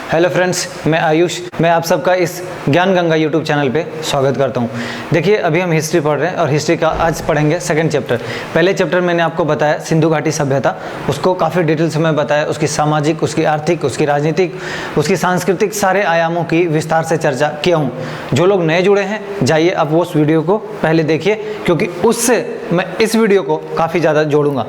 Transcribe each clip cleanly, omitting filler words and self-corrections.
Hello friends, मैं आयुष। मैं आप सबका इस ज्ञान गंगा यूट्यूब चैनल पे स्वागत करता हूँ। देखिए, अभी हम हिस्ट्री पढ़ रहे हैं और हिस्ट्री का आज पढ़ेंगे सेकंड चैप्टर। पहले चैप्टर मैंने आपको बताया सिंधु घाटी सभ्यता, उसको काफ़ी डिटेल से मैं बताया, उसकी सामाजिक, उसकी आर्थिक, उसकी राजनीतिक, उसकी सांस्कृतिक सारे आयामों की विस्तार से चर्चा किया हूँ। जो लोग नए जुड़े हैं, जाइए आप वो उस वीडियो को पहले देखिए, क्योंकि उससे मैं इस वीडियो को काफ़ी ज़्यादा जोड़ूंगा।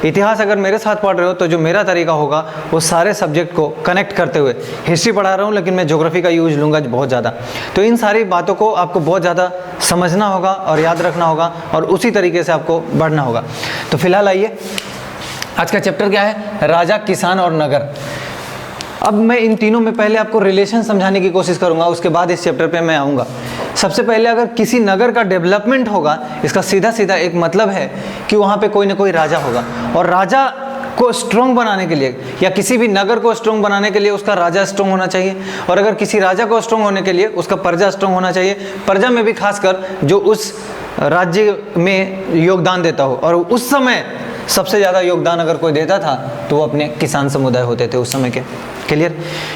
इतिहास अगर मेरे साथ पढ़ रहे हो तो जो मेरा तरीका होगा वो सारे सब्जेक्ट को कनेक्ट करते हुए, हिस्ट्री पढ़ा रहा हूँ लेकिन मैं ज्योग्राफी का यूज लूँगा बहुत ज़्यादा, तो इन सारी बातों को आपको बहुत ज़्यादा समझना होगा और याद रखना होगा और उसी तरीके से आपको बढ़ना होगा। तो फिलहाल आइए, आज का चैप्टर क्या है? राजा, किसान और नगर। अब मैं इन तीनों में पहले आपको रिलेशन समझाने की कोशिश करूंगा, उसके बाद इस चैप्टर पे मैं आऊँगा। सबसे पहले, अगर किसी नगर का डेवलपमेंट होगा, इसका सीधा सीधा एक मतलब है कि वहाँ पे कोई ना कोई राजा होगा, और राजा को स्ट्रॉन्ग बनाने के लिए या किसी भी नगर को स्ट्रॉन्ग बनाने के लिए उसका राजा स्ट्रॉन्ग होना चाहिए, और अगर किसी राजा को स्ट्रॉन्ग होने के लिए उसका प्रजा स्ट्रॉन्ग होना चाहिए। प्रजा में भी खासकर जो उस राज्य में योगदान देता हो, और उस समय सबसे ज़्यादा योगदान अगर कोई देता था तो वो अपने किसान समुदाय होते थे उस समय के। क्लियर?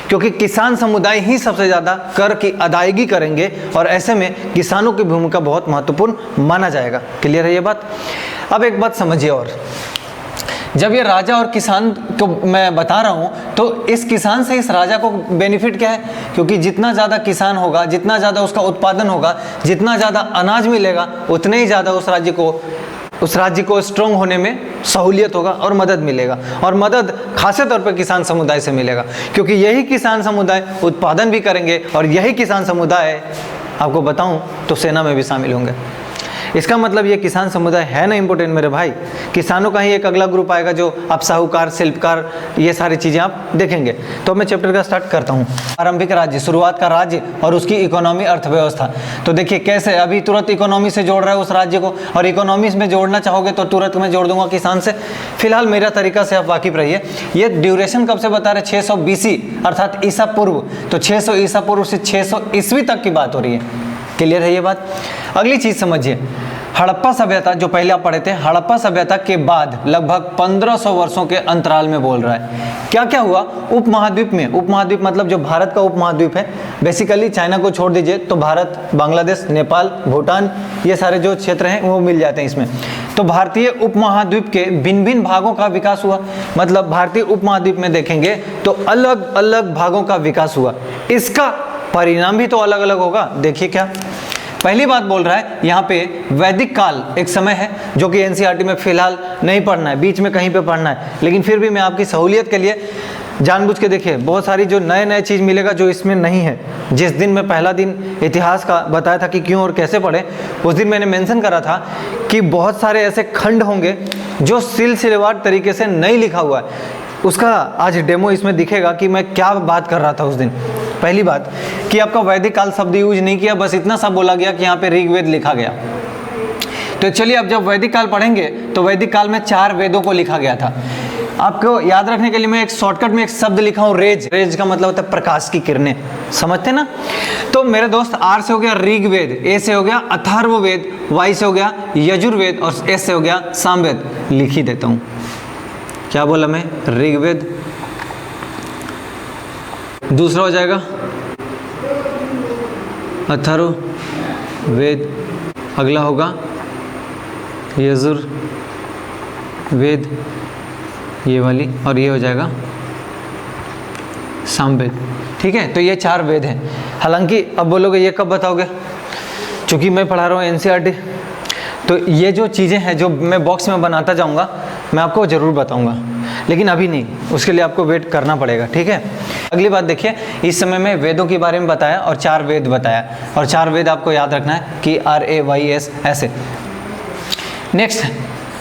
क्योंकि किसान समुदाय ही सबसे ज़्यादा कर की अदायगी करेंगे, और ऐसे में किसानों की भूमिका बहुत महत्वपूर्ण माना जाएगा। क्लियर है ये बात? अब एक बात समझिए, और जब ये राजा और किसान को मैं बता रहा हूँ तो इस किसान से इस राजा को बेनिफिट क्या है? क्योंकि जितना ज़्यादा किसान होगा, जितना ज़्यादा उसका उत्पादन होगा, जितना ज़्यादा अनाज मिलेगा, उतने ही ज़्यादा उस राज्य को स्ट्रॉन्ग होने में सहूलियत होगा और मदद मिलेगा, और मदद खास तौर पर किसान समुदाय से मिलेगा, क्योंकि यही किसान समुदाय उत्पादन भी करेंगे, और यही किसान समुदाय, आपको बताऊं तो सेना में भी शामिल होंगे। इसका मतलब ये किसान समुदाय है ना इम्पोर्टेंट मेरे भाई। किसानों का ही एक अगला ग्रुप आएगा जो आप साहूकार, शिल्पकार, ये सारी चीज़ें आप देखेंगे। तो मैं चैप्टर का स्टार्ट करता हूँ। आरंभिक राज्य, शुरुआत का राज्य और उसकी इकोनॉमी, अर्थव्यवस्था। तो देखिए कैसे अभी तुरंत इकोनॉमी से जोड़ रहा है उस राज्य को, और इकोनॉमी में जोड़ना चाहोगे तो तुरंत मैं जोड़ दूंगा किसान से। फिलहाल मेरा तरीका से आप वाकिफ रहिए। ये ड्यूरेशन कब से बता रहे? 600 BC अर्थात ईसा पूर्व। तो 600 ईसा पूर्व से 600 ईस्वी तक की बात हो रही है। क्लियर है ये बात? अगली चीज समझिए, हड़प्पा सभ्यता, जो पहले आप पढ़े थे, हड़प्पा सभ्यता के बाद लगभग 1500 वर्षों के अंतराल में बोल रहा है। क्या क्या हुआ उपमहाद्वीप में? उपमहाद्वीप मतलब जो भारत का उपमहाद्वीप है, बेसिकली चाइना को छोड़ दीजिए तो भारत, बांग्लादेश, नेपाल, भूटान, ये सारे जो क्षेत्र हैं वो मिल जाते हैं इसमें। तो भारतीय उपमहाद्वीप के भिन्न भिन्न भागों का विकास हुआ। मतलब भारतीय उपमहाद्वीप में देखेंगे तो अलग अलग भागों का विकास हुआ। इसका परिणाम भी तो अलग अलग होगा। देखिए क्या पहली बात बोल रहा है यहाँ पे, वैदिक काल एक समय है जो कि एनसीईआरटी में फिलहाल नहीं पढ़ना है, बीच में कहीं पे पढ़ना है, लेकिन फिर भी मैं आपकी सहूलियत के लिए जानबूझ के, देखिए बहुत सारी जो नए चीज़ मिलेगा जो इसमें नहीं है। जिस दिन मैं पहला दिन इतिहास का बताया था कि क्यों और कैसे पढ़े, उस दिन मैंने मेंशन करा था कि बहुत सारे ऐसे खंड होंगे जो सिलसिलेवार तरीके से नहीं लिखा हुआ है। उसका आज डेमो इसमें दिखेगा कि मैं क्या बात कर रहा था उस दिन। पहली बात कि आपका वैदिक काल शब्द यूज नहीं किया, बस इतना सा बोला गया कि यहाँ पे ऋग्वेद लिखा गया। तो चलिए, अब जब वैदिक काल पढ़ेंगे तो वैदिक काल में 4 वेदों को लिखा गया था। आपको याद रखने के लिए मैं एक शॉर्टकट में एक शब्द लिखा हूँ, रेज। रेज का मतलब होता है प्रकाश की किरणें, समझते ना? तो मेरे दोस्त, आर से हो गया ऋग्वेद, ए से हो गया अथर्ववेद, वाई से हो गया यजुर्वेद, और एस से हो गया सामवेद। लिख ही देता हूँ। क्या बोला मैं? ऋग्वेद। दूसरा हो जाएगा अथर्ववेद, अगला होगा यजुर्वेद, ये वाली, और ये हो जाएगा सामवेद। ठीक है, तो ये 4 वेद हैं। हालांकि अब बोलोगे ये कब बताओगे? चूंकि मैं पढ़ा रहा हूँ एनसीईआरटी, तो ये जो चीज़ें हैं जो मैं बॉक्स में बनाता जाऊँगा मैं आपको ज़रूर बताऊँगा, लेकिन अभी नहीं, उसके लिए आपको वेट करना पड़ेगा। ठीक है, अगली बात देखिए, इस समय में वेदों के बारे में बताया और 4 वेद बताया, और 4 वेद आपको याद रखना है कि RAYS ऐसे। नेक्स्ट,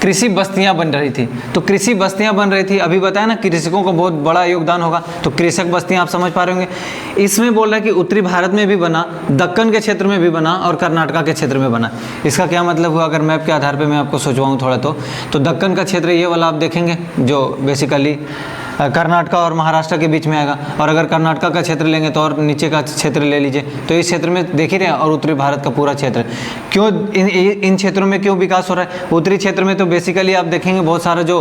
कृषि बस्तियां बन रही थी। तो कृषि बस्तियां बन रही थी, अभी बताया ना कृषकों को बहुत बड़ा योगदान होगा, तो कृषक बस्तियां आप समझ पा रहे होंगे। इसमें बोल रहा है कि उत्तरी भारत में भी बना, दक्कन के क्षेत्र में भी बना, और कर्नाटका के क्षेत्र में बना। इसका क्या मतलब हुआ? अगर मैप के आधार पर मैं आपको सोचवाऊँ थोड़ा, तो दक्कन का क्षेत्र ये वाला आप देखेंगे जो बेसिकली कर्नाटक और महाराष्ट्र के बीच में आएगा, और अगर कर्नाटक का क्षेत्र लेंगे तो और नीचे का क्षेत्र ले लीजिए, तो इस क्षेत्र में देख ही रहे हैं, और उत्तरी भारत का पूरा क्षेत्र। क्यों इन क्षेत्रों में क्यों विकास हो रहा है? उत्तरी क्षेत्र में तो बेसिकली आप देखेंगे बहुत सारा जो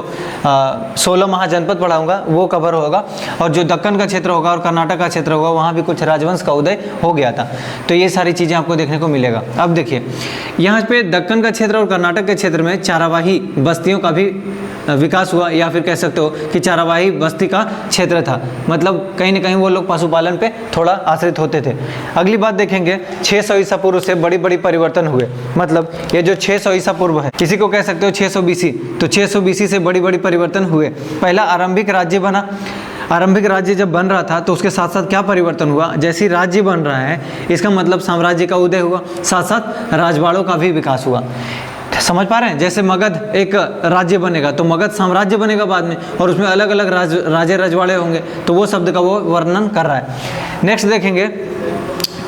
16 महाजनपद पढ़ाऊंगा वो कवर होगा, और जो दक्कन का क्षेत्र होगा और कर्नाटक का क्षेत्र होगा वहाँ भी कुछ राजवंश का उदय हो गया था। तो ये सारी चीज़ें आपको देखने को मिलेगा। अब देखिए यहाँ पे दक्कन का क्षेत्र और कर्नाटक के क्षेत्र में चारावाही बस्तियों का भी विकास हुआ, या फिर कह सकते हो कि चारावाही बस्ती का क्षेत्र था, मतलब कहीं ना कहीं वो लोग पशुपालन पे थोड़ा आश्रित होते थे। अगली बात देखेंगे 600 ईसा पूर्व से बड़ी बड़ी परिवर्तन हुए, मतलब ये जो 600 ईसा पूर्व है, किसी को कह सकते हो 600 BC, तो 600 BC से बड़ी बड़ी परिवर्तन हुए। पहला आरंभिक राज्य बना। आरंभिक राज्य जब बन रहा था तो उसके साथ साथ क्या परिवर्तन हुआ? जैसे राज्य बन रहा है इसका मतलब साम्राज्य का उदय हुआ, साथ साथ राजवाड़ों का भी विकास हुआ। समझ पा रहे हैं? जैसे मगध एक राज्य बनेगा तो मगध साम्राज्य बनेगा बाद में, और उसमें अलग अलग राजे रजवाड़े होंगे, तो वो शब्द का वो वर्णन कर रहा है। नेक्स्ट देखेंगे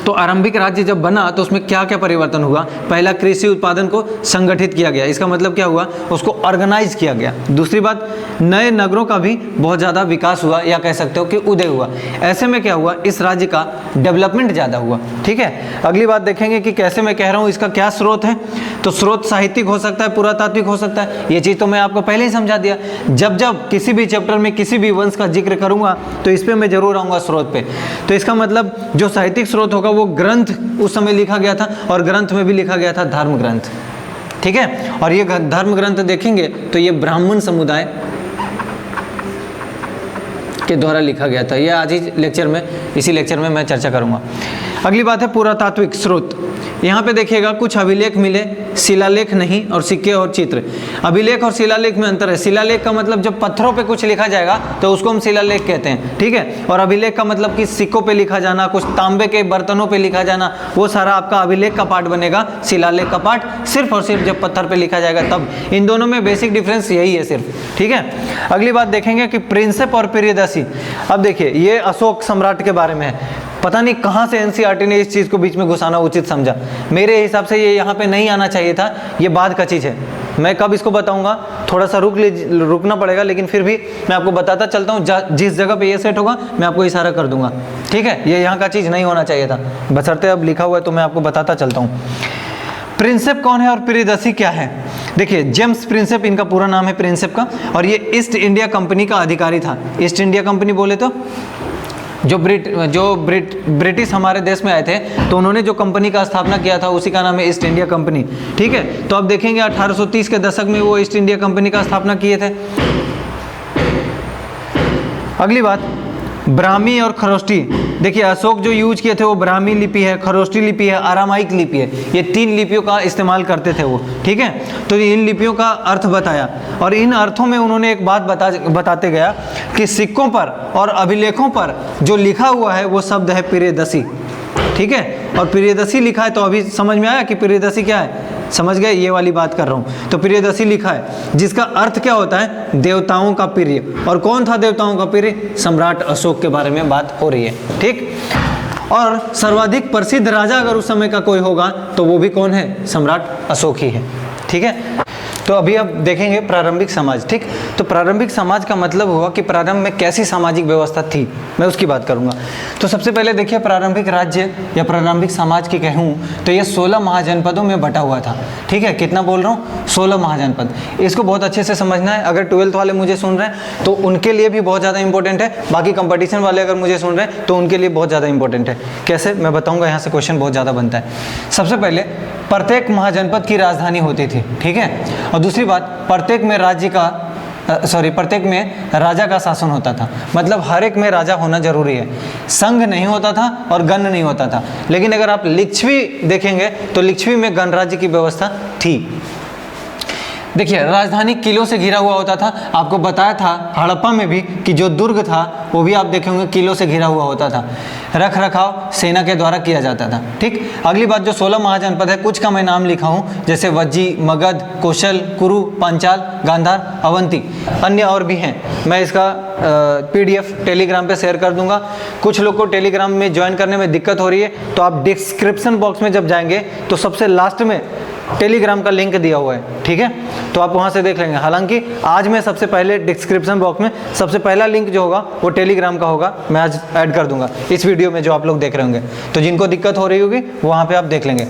तो आरंभिक राज्य जब बना तो उसमें क्या क्या परिवर्तन हुआ? पहला, कृषि उत्पादन को संगठित किया गया, इसका मतलब क्या हुआ? उसको ऑर्गेनाइज किया गया। दूसरी बात, नए नगरों का भी बहुत ज़्यादा विकास हुआ, या कह सकते हो कि उदय हुआ। ऐसे में क्या हुआ? इस राज्य का डेवलपमेंट ज़्यादा हुआ। ठीक है, अगली बात देखेंगे कि कैसे मैं कह रहा हूँ, इसका क्या स्रोत है? तो स्रोत साहित्यिक हो सकता है, पुरातात्विक हो सकता है, ये चीज़ तो मैं आपको पहले ही समझा दिया। जब जब किसी भी चैप्टर में किसी भी वंश का जिक्र करूँगा तो इस पर मैं जरूर आऊँगा स्रोत पे। तो इसका मतलब जो साहित्यिक स्रोत होगा वो ग्रंथ उस समय लिखा गया था, और ग्रंथ में भी लिखा गया था धर्म ग्रंथ। ठीक है, और ये धर्म ग्रंथ देखेंगे तो ये ब्राह्मण समुदाय के द्वारा लिखा गया था। ये आज ही लेक्चर में, इसी लेक्चर में मैं चर्चा करूंगा। अगली बात है पुरातात्विक स्रोत। यहाँ पे देखिएगा कुछ अभिलेख मिले, शिलालेख नहीं, और सिक्के और चित्र। अभिलेख और शिलालेख में अंतर है। शिलालेख का मतलब जब पत्थरों पे कुछ लिखा जाएगा तो उसको हम शिलालेख कहते हैं। ठीक है, और अभिलेख का मतलब कि सिक्कों पे लिखा जाना, कुछ तांबे के बर्तनों पे लिखा जाना, वो सारा आपका अभिलेख का पार्ट बनेगा। शिलालेख का पार्ट सिर्फ और सिर्फ जब पत्थर पे लिखा जाएगा तब। इन दोनों में बेसिक डिफरेंस यही है सिर्फ। ठीक है, अगली बात देखेंगे कि प्रिंसेप और प्रियदर्शी। अब देखिए ये अशोक सम्राट के बारे में है। पता नहीं कहाँ से एनसीईआरटी ने इस चीज़ को बीच में घुसाना उचित समझा। मेरे हिसाब से ये यहाँ पे नहीं आना चाहिए था, ये बाद का चीज़ है। मैं कब इसको बताऊंगा, थोड़ा सा रुकना पड़ेगा, लेकिन फिर भी मैं आपको बताता चलता हूँ। जिस जगह पे ये सेट होगा मैं आपको इशारा कर दूंगा। ठीक है, ये यहाँ का चीज़ नहीं होना चाहिए था, बशर्ते अब लिखा हुआ है तो मैं आपको बताता चलता हूँ। प्रिंसेप कौन है और प्रियदर्शी क्या है? देखिए जेम्स प्रिंसेप इनका पूरा नाम है प्रिंसेप का, और ये ईस्ट इंडिया कंपनी का अधिकारी था। ईस्ट इंडिया कंपनी बोले तो जो ब्रिटिश हमारे देश में आए थे, तो उन्होंने जो कंपनी का स्थापना किया था उसी का नाम है ईस्ट इंडिया कंपनी। ठीक है, तो अब देखेंगे 1830 के दशक में वो ईस्ट इंडिया कंपनी का स्थापना किए थे। अगली बात, ब्राह्मी और खरोष्टी। देखिए अशोक जो यूज किए थे वो ब्राह्मी लिपि है, खरोष्टी लिपि है, आरामाइक लिपि है। ये तीन लिपियों का इस्तेमाल करते थे वो। ठीक है, तो इन लिपियों का अर्थ बताया, और इन अर्थों में उन्होंने एक बात बताते गया कि सिक्कों पर और अभिलेखों पर जो लिखा हुआ है वो शब्द है प्रियदर्शी। ठीक है, और प्रियदर्शी लिखा है, तो अभी समझ में आया कि प्रियदर्शी क्या है? समझ गए? ये वाली बात कर रहा हूँ। तो प्रियदर्शी लिखा है, जिसका अर्थ क्या होता है? देवताओं का प्रिय। और कौन था देवताओं का प्रिय? सम्राट अशोक के बारे में बात हो रही है। ठीक, और सर्वाधिक प्रसिद्ध राजा अगर उस समय का कोई होगा तो वो भी कौन है? सम्राट अशोक ही है। ठीक है, तो अभी अब देखेंगे प्रारंभिक समाज। ठीक, तो प्रारंभिक समाज का मतलब हुआ कि प्रारंभ में कैसी सामाजिक व्यवस्था थी, मैं उसकी बात करूंगा। तो सबसे पहले देखिए प्रारंभिक राज्य या प्रारंभिक समाज की कहूँ तो ये 16 महाजनपदों में बटा हुआ था। ठीक है, कितना बोल रहा हूँ? 16 महाजनपद। इसको बहुत अच्छे से समझना है। अगर 12th वाले मुझे सुन रहे हैं तो उनके लिए भी बहुत ज़्यादा इंपॉर्टेंट है, बाकी कंपटीशन वाले अगर मुझे सुन रहे हैं तो उनके लिए बहुत ज़्यादा इंपॉर्टेंट है। कैसे, मैं बताऊँगा, यहाँ से क्वेश्चन बहुत ज़्यादा बनता है। सबसे पहले प्रत्येक महाजनपद की राजधानी होती थी। ठीक है, और दूसरी बात प्रत्येक में प्रत्येक में राजा का शासन होता था। मतलब हर एक में राजा होना जरूरी है। संघ नहीं होता था और गण नहीं होता था। लेकिन अगर आप लिच्छवी देखेंगे तो लिच्छवी में गणराज्य की व्यवस्था थी। देखिए राजधानी किलों से घिरा हुआ होता था। आपको बताया था हड़प्पा में भी कि जो दुर्ग था वो भी आप देखेंगे किलों से घिरा हुआ होता था। रख रखाव सेना के द्वारा किया जाता था। ठीक, अगली बात जो 16 महाजनपद है कुछ का मैं नाम लिखा हूँ, जैसे वज्जी, मगध, कौशल, कुरु, पांचाल, गांधार, अवंती, अन्य और भी हैं। मैं इसका PDF टेलीग्राम पे शेयर कर दूंगा। कुछ लोग को टेलीग्राम में ज्वाइन करने में दिक्कत हो रही है तो आप डिस्क्रिप्शन बॉक्स में जब जाएंगे तो सबसे लास्ट में टेलीग्राम का लिंक दिया हुआ है, ठीक है, तो आप वहां से देख लेंगे। हालांकि आज मैं सबसे पहले डिस्क्रिप्शन बॉक्स में सबसे पहला लिंक जो होगा वो टेलीग्राम का होगा, मैं आज ऐड कर दूंगा इस वीडियो में जो आप लोग देख रहे होंगे, तो जिनको दिक्कत हो रही होगी वहां पे आप देख लेंगे।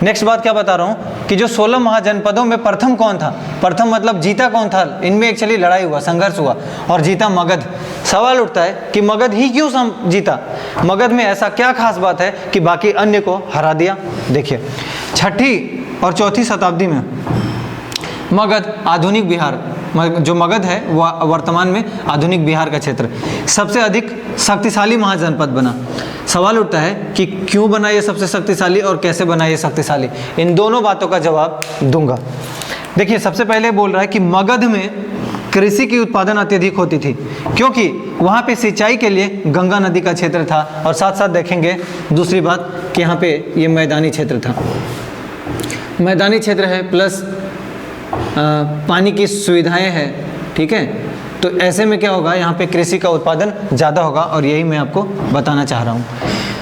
नेक्स्ट बात क्या बता रहा हूँ कि जो 16 महाजनपदों में प्रथम कौन था, प्रथम मतलब जीता कौन था, इनमें एक्चुअली लड़ाई हुआ, संघर्ष हुआ और जीता मगध। सवाल उठता है कि मगध ही क्यों जीता, मगध में ऐसा क्या खास बात है कि बाकी अन्य को हरा दिया। देखिए 6ठी और 4ठी शताब्दी में मगध आधुनिक बिहार, जो मगध है वह वर्तमान में आधुनिक बिहार का क्षेत्र सबसे अधिक शक्तिशाली महाजनपद बना। सवाल उठता है कि क्यों बना ये सबसे शक्तिशाली और कैसे बना ये शक्तिशाली, इन दोनों बातों का जवाब दूंगा। देखिए सबसे पहले बोल रहा है कि मगध में कृषि की उत्पादन अत्यधिक होती थी क्योंकि वहाँ पे सिंचाई के लिए गंगा नदी का क्षेत्र था, और साथ साथ देखेंगे दूसरी बात कि यहाँ पे ये मैदानी क्षेत्र था, मैदानी क्षेत्र है प्लस पानी की सुविधाएं हैं, ठीक है, तो ऐसे में क्या होगा, यहाँ पे कृषि का उत्पादन ज़्यादा होगा, और यही मैं आपको बताना चाह रहा हूँ।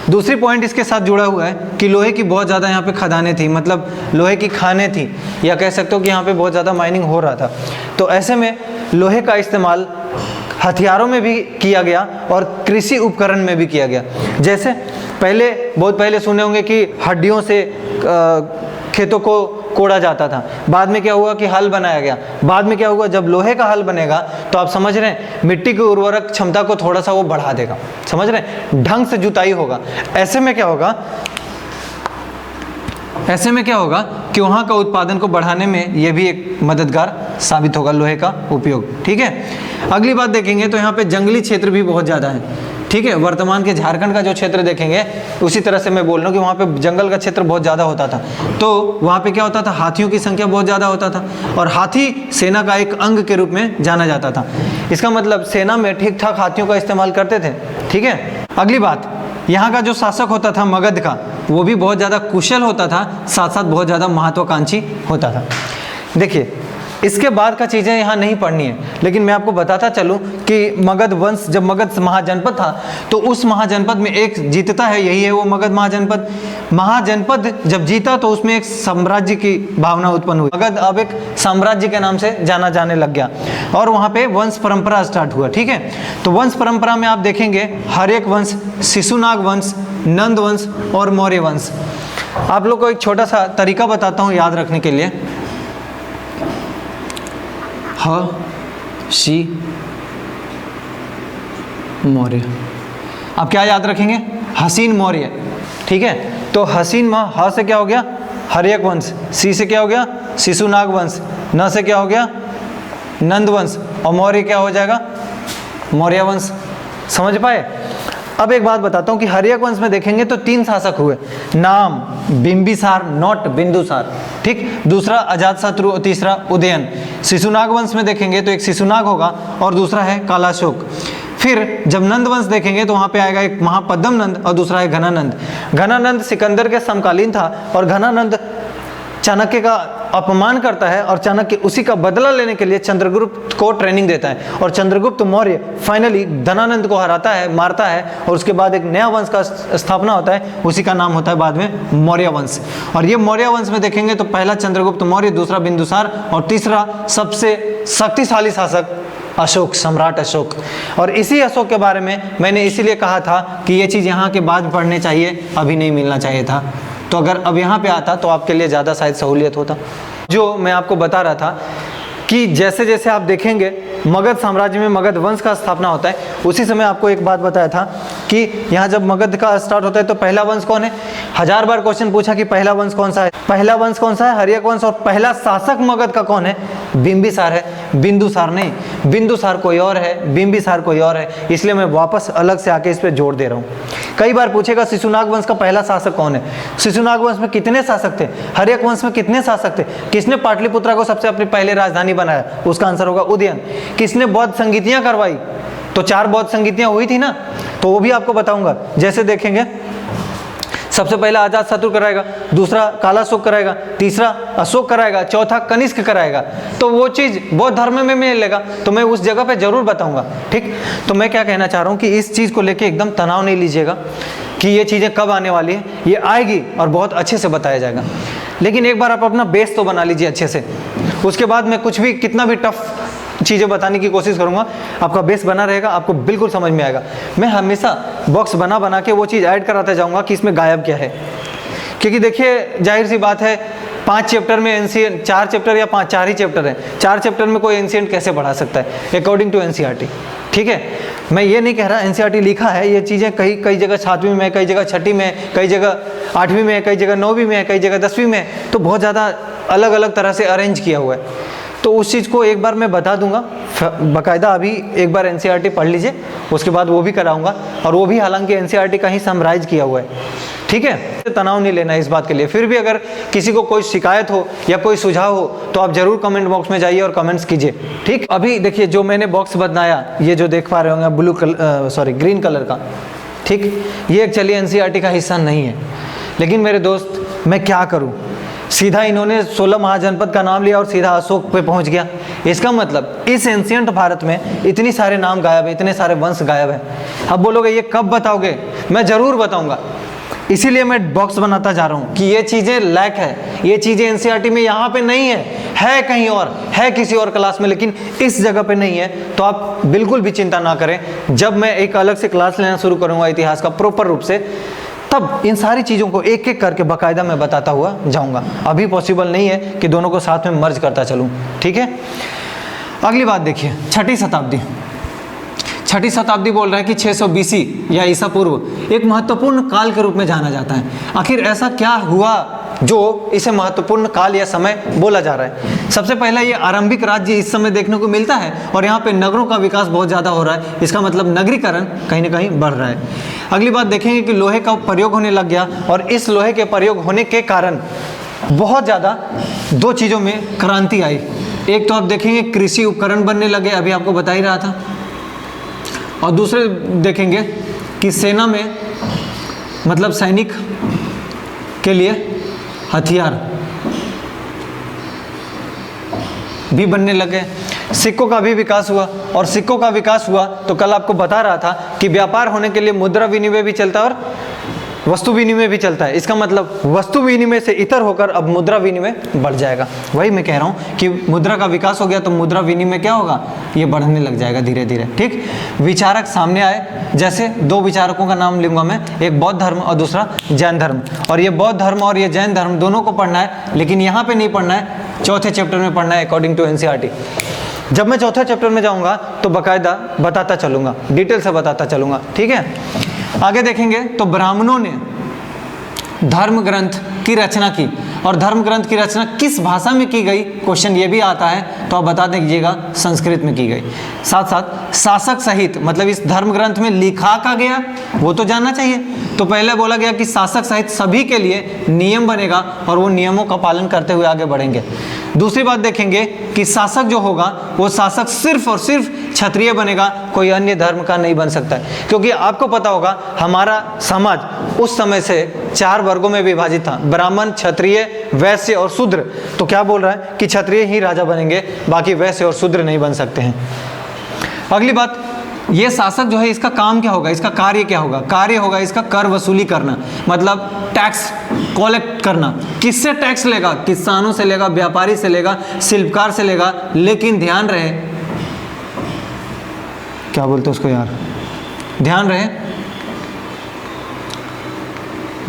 दूसरी पॉइंट इसके साथ जुड़ा हुआ है कि लोहे की बहुत ज़्यादा यहाँ पे खदानें थी, मतलब लोहे की खानें थी, या कह सकते हो कि यहाँ पे बहुत ज़्यादा माइनिंग हो रहा था, तो ऐसे में लोहे का इस्तेमाल हथियारों में भी किया गया और कृषि उपकरण में भी किया गया। जैसे बहुत पहले सुने होंगे कि हड्डियों से खेतों को कोड़ा जाता था, बाद में क्या हुआ कि हल बनाया गया, बाद में क्या हुआ जब लोहे का हल बनेगा तो आप समझ रहे हैं मिट्टी की उर्वरक क्षमता को थोड़ा सा वो बढ़ा देगा, समझ रहे हैं, ढंग से जुताई होगा। ऐसे में क्या होगा कि वहाँ का उत्पादन को बढ़ाने में ये भी एक मददगार साबित होगा लोहे का उपयोग, ठीक है। अगली बात देखेंगे तो यहाँ पे जंगली क्षेत्र भी बहुत ज़्यादा है, ठीक है, वर्तमान के झारखंड का जो क्षेत्र देखेंगे उसी तरह से मैं बोल रहा हूँ कि वहाँ पे जंगल का क्षेत्र बहुत ज़्यादा होता था, तो वहाँ पे क्या होता था, हाथियों की संख्या बहुत ज़्यादा होता था, और हाथी सेना का एक अंग के रूप में जाना जाता था। इसका मतलब सेना में ठीक ठाक हाथियों का इस्तेमाल करते थे, ठीक है। अगली बात, यहाँ का जो शासक होता था मगध का, वो भी बहुत ज़्यादा कुशल होता था, साथ साथ बहुत ज़्यादा महत्वाकांक्षी होता था। देखिए इसके बाद का चीज़ें यहाँ नहीं पढ़नी है, लेकिन मैं आपको बताता चलूँ कि मगध वंश, जब मगध महाजनपद था तो उस महाजनपद में एक जीतता है, यही है वो मगध महाजनपद। महाजनपद जब जीता तो उसमें एक साम्राज्य की भावना उत्पन्न हुई, मगध अब एक साम्राज्य के नाम से जाना जाने लग गया, और वहाँ पे वंश परंपरा स्टार्ट हुआ, ठीक है। तो वंश परंपरा में आप देखेंगे हर एक वंश, शिशुनाग वंश, नंद वंश और मौर्य वंश। आप लोग को एक छोटा सा तरीका बताता हूँ याद रखने के लिए, शी मौर्य, आप क्या याद रखेंगे, हसीन मौर्य, ठीक है। तो हसीन ह से क्या हो गया, हर्यक वंश, सी से क्या हो गया, शिशुनाग वंश, न से क्या हो गया, नंद वंश, और मौर्य क्या हो जाएगा, मौर्य वंश। समझ पाए। अब एक बात बताता हूँ कि हर्यक वंश में देखेंगे तो 3 शासक हुए, नाम बिंबिसार, नॉट बिंदुसार, ठीक, दूसरा अजातशत्रु और तीसरा उदयन। शिशुनाग वंश में देखेंगे तो एक शिशुनाग होगा और दूसरा है कालाशोक। फिर जब नंद वंश देखेंगे तो वहाँ पे आएगा एक महापद्म नंद और दूसरा है घनानंद। घनानंद सिकंदर के समकालीन था, और घनानंद चाणक्य का अपमान करता है, और चाणक्य उसी का बदला लेने के लिए चंद्रगुप्त को ट्रेनिंग देता है, और चंद्रगुप्त मौर्य फाइनली धनानंद को हराता है, मारता है, और उसके बाद एक नया वंश का स्थापना होता है, उसी का नाम होता है बाद में मौर्य वंश। और ये मौर्य वंश में देखेंगे तो पहला चंद्रगुप्त मौर्य, दूसरा बिंदुसार, और तीसरा सबसे शक्तिशाली शासक अशोक, सम्राट अशोक। और इसी अशोक के बारे में मैंने इसीलिए कहा था कि ये चीज़ यहाँ के बाद पढ़ने चाहिए, अभी नहीं मिलना चाहिए था, तो अगर अब यहाँ पे आता तो आपके लिए ज़्यादा शायद सहूलियत होता। जो मैं आपको बता रहा था कि जैसे जैसे आप देखेंगे मगध साम्राज्य में मगध वंश का स्थापना होता है, उसी समय आपको एक बात बताया था कि यहाँ जब मगध का स्टार्ट होता है तो पहला वंश कौन है। 1000 बार क्वेश्चन पूछा कि पहला वंश कौन सा है, पहला वंश कौन सा है, हर्यक वंश। और पहला शासक मगध का कौन है, बिंबिसार है, बिंदुसार नहीं। बिंदुसार कोई और है, बिंबिसार कोई और है, इसलिए मैं वापस अलग से आके इस पर जोर दे रहा हूँ। कई बार पूछेगा शिशुनाग वंश का पहला शासक कौन है, शिशुनाग वंश में कितने शासक थे, हर्यक वंश में कितने शासक थे, किसने पाटलिपुत्रा को सबसे अपनी पहले राजधानी बनाया, उसका आंसर होगा उदयन। किसने बौद्ध संगीतियां करवाई, तो 4 बौद्ध संगीतियां हुई थी ना, तो वो भी आपको बताऊंगा। जैसे देखेंगे सबसे पहला अजातशत्रु कराएगा, दूसरा कालाशोक कराएगा, तीसरा अशोक कराएगा, चौथा कनिष्क कराएगा, तो वो चीज़ बौद्ध धर्म में मिलेगा, तो मैं उस जगह पे जरूर बताऊंगा, ठीक। तो मैं क्या कहना चाह रहा हूँ कि इस चीज़ को लेके एकदम तनाव नहीं लीजिएगा कि ये चीज़ें कब आने वाली है, ये आएगी और बहुत अच्छे से बताया जाएगा। लेकिन एक बार आप अपना बेस तो बना लीजिए अच्छे से, उसके बाद मैं कुछ भी कितना भी टफ चीज़ें बताने की कोशिश करूंगा, आपका बेस बना रहेगा, आपको बिल्कुल समझ में आएगा। मैं हमेशा बॉक्स बना बना के वो चीज़ ऐड कराता जाऊंगा कि इसमें गायब क्या है, क्योंकि देखिए जाहिर सी बात है 5 चैप्टर में एनसीएंट, 4 चैप्टर या 4 ही चैप्टर है, 4 चैप्टर में कोई एनसीएंट कैसे पढ़ा सकता है अकॉर्डिंग टू एनसीईआरटी। ठीक है, मैं ये नहीं कह रहा एनसीईआरटी लिखा है, ये चीज़ें कई जगह 7वीं में, कई जगह 6ठी में, कई जगह 8वीं में, कई जगह 9वीं में, कई जगह 10वीं में, तो बहुत ज़्यादा अलग अलग तरह से अरेंज किया हुआ है। तो उस चीज़ को एक बार मैं बता दूंगा बाकायदा, अभी एक बार एनसीईआरटी पढ़ लीजिए, उसके बाद वो भी कराऊंगा, और वो भी हालांकि एनसीईआरटी का ही समराइज किया हुआ है। ठीक है, तनाव नहीं लेना है इस बात के लिए। फिर भी अगर किसी को कोई शिकायत हो या कोई सुझाव हो तो आप जरूर कमेंट बॉक्स में जाइए और कमेंट्स कीजिए। ठीक, अभी देखिए जो मैंने बॉक्स बनाया, ये जो देख पा रहे होंगे ब्लू कलर, ग्रीन कलर का, ठीक, ये एक्चुअली एनसीईआरटी का हिस्सा नहीं है। लेकिन मेरे दोस्त मैं क्या करूँ, सीधा इन्होंने 16 महाजनपद का नाम लिया और सीधा अशोक पे पहुंच गया। इसका मतलब इस एंशिएंट भारत में इतने सारे नाम गायब है, इतने सारे वंश गायब है। अब बोलोगे ये कब बताओगे, मैं जरूर बताऊंगा, इसीलिए मैं बॉक्स बनाता जा रहा हूँ कि ये चीज़ें लैक है, ये चीज़ें एनसीईआरटी में यहाँ पे नहीं है कहीं और है, किसी और क्लास में, लेकिन इस जगह पे नहीं है। तो आप बिल्कुल भी चिंता ना करें, जब मैं एक अलग से क्लास लेना शुरू करूँगा इतिहास का प्रॉपर रूप से, तब इन सारी चीज़ों को एक एक करके बाकायदा मैं बताता हुआ जाऊंगा। अभी पॉसिबल नहीं है कि दोनों को साथ में मर्ज करता चलूं। ठीक है, अगली बात देखिए, 6ठी शताब्दी। 6ठी शताब्दी बोल रहा है कि 600 BC या ईसा पूर्व एक महत्वपूर्ण काल के रूप में जाना जाता है। आखिर ऐसा क्या हुआ जो इसे महत्वपूर्ण काल या समय बोला जा रहा है? सबसे पहला ये आरंभिक राज्य इस समय देखने को मिलता है, और यहाँ पे नगरों का विकास बहुत ज़्यादा हो रहा है। इसका मतलब नगरीकरण कहीं ना कहीं बढ़ रहा है। अगली बात देखेंगे कि लोहे का प्रयोग होने लग गया, और इस लोहे के प्रयोग होने के कारण बहुत ज़्यादा 2 चीज़ों में क्रांति आई। एक तो आप देखेंगे कृषि उपकरण बनने लगे, अभी आपको बता ही रहा था, और दूसरे देखेंगे कि सेना में, मतलब सैनिक के लिए हथियार भी बनने लगे। सिक्कों का भी विकास हुआ, और सिक्कों का विकास हुआ तो कल आपको बता रहा था कि व्यापार होने के लिए मुद्रा विनिमय भी चलता है और वस्तु विनिमय भी चलता है। इसका मतलब वस्तु विनिमय से इतर होकर अब मुद्रा विनिमय बढ़ जाएगा। वही मैं कह रहा हूँ कि मुद्रा का विकास हो गया तो मुद्रा विनिमय क्या होगा, ये बढ़ने लग जाएगा धीरे धीरे। ठीक, विचारक सामने आए, जैसे 2 विचारकों का नाम लूंगा मैं, एक बौद्ध धर्म और दूसरा जैन धर्म। और ये बौद्ध धर्म और ये जैन धर्म दोनों को पढ़ना है, लेकिन यहाँ पे नहीं पढ़ना है, 4थे चैप्टर में पढ़ना है अकॉर्डिंग टू एनसीईआरटी। जब मैं 4थे चैप्टर में जाऊँगा तो बाकायदा बताता चलूँगा, डिटेल से बताता चलूँगा। ठीक है, आगे देखेंगे तो ब्राह्मणों ने धर्म ग्रंथ की रचना की, और धर्म ग्रंथ की रचना किस भाषा में की गई, क्वेश्चन ये भी आता है, तो आप बता दीजिएगा संस्कृत में की गई। साथ साथ शासक सहित, मतलब इस धर्म ग्रंथ में लिखा का गया वो तो जानना चाहिए। तो पहले बोला गया कि शासक सहित सभी के लिए नियम बनेगा, और वो नियमों का पालन करते हुए आगे बढ़ेंगे। दूसरी बात देखेंगे कि शासक जो होगा वो शासक सिर्फ और सिर्फ क्षत्रिय बनेगा, कोई अन्य धर्म का नहीं बन सकता है। क्योंकि आपको पता होगा हमारा समाज उस समय से 4 वर्गों में विभाजित था, ब्राह्मण, क्षत्रिय, वैश्य और शूद्र। तो क्या बोल रहा है कि क्षत्रिय ही राजा बनेंगे, बाकी वैश्य और शूद्र नहीं बन सकते हैं। अगली बात, ये शासक जो है इसका काम क्या होगा, इसका कार्य क्या होगा? कार्य होगा इसका कर वसूली करना, मतलब टैक्स कलेक्ट करना। किससे टैक्स लेगा? किसानों से लेगा, व्यापारी से लेगा, शिल्पकार से लेगा, लेकिन ध्यान रहे, क्या बोलते उसको यार, ध्यान रहे,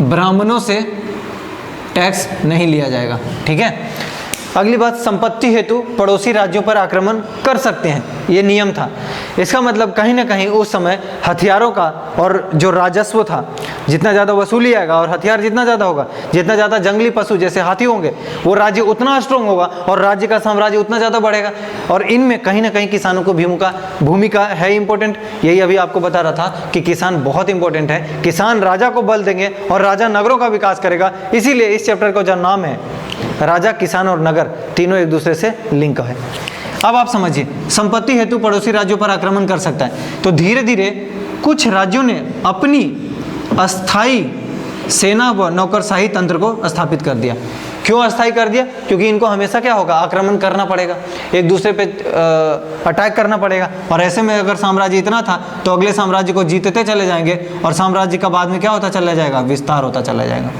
ब्राह्मणों से टैक्स नहीं लिया जाएगा। ठीक है, अगली बात, संपत्ति हेतु पड़ोसी राज्यों पर आक्रमण कर सकते हैं, ये नियम था। इसका मतलब कहीं ना कहीं उस समय हथियारों का और जो राजस्व था, जितना ज़्यादा वसूली आएगा और हथियार जितना ज़्यादा होगा, जितना ज़्यादा जंगली पशु जैसे हाथी होंगे, वो राज्य उतना स्ट्रॉन्ग होगा और राज्य का साम्राज्य उतना ज़्यादा बढ़ेगा। और इनमें कहीं ना कहीं किसानों को भूमिका है इंपॉर्टेंट। यही अभी आपको बता रहा था कि किसान बहुत इंपॉर्टेंट है। किसान राजा को बल देंगे और राजा नगरों का विकास करेगा। इसीलिए इस चैप्टर का जो नाम है राजा, किसान और नगर, तीनों एक दूसरे से लिंक है। अब आप समझिए, संपत्ति हेतु पड़ोसी राज्यों पर आक्रमण कर सकता है। तो धीरे धीरे कुछ राज्यों ने अपनी अस्थाई सेना व नौकरशाही तंत्र को स्थापित कर दिया। क्यों अस्थाई कर दिया? क्योंकि इनको हमेशा क्या होगा, आक्रमण करना पड़ेगा, एक दूसरे पे अटैक करना पड़ेगा। और ऐसे में अगर साम्राज्य इतना था तो अगले साम्राज्य को जीतते चले जाएंगे, और साम्राज्य का बाद में क्या होता चला जाएगा, विस्तार होता चला जाएगा।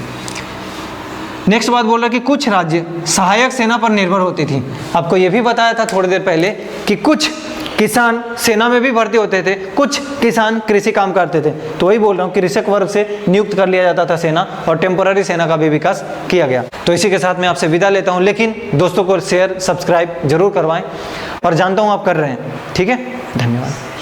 नेक्स्ट बात बोल रहा है कि कुछ राज्य सहायक सेना पर निर्भर होती थी। आपको ये भी बताया था थोड़ी देर पहले कि कुछ किसान सेना में भी भर्ती होते थे, कुछ किसान कृषि काम करते थे। तो वही बोल रहा हूँ, कृषक वर्ग से नियुक्त कर लिया जाता था सेना, और टेम्पोररी सेना का भी विकास किया गया। तो इसी के साथ मैं आपसे विदा लेता हूँ, लेकिन दोस्तों को शेयर सब्सक्राइब जरूर करवाएं, और जानता हूँ आप कर रहे हैं। ठीक है, धन्यवाद।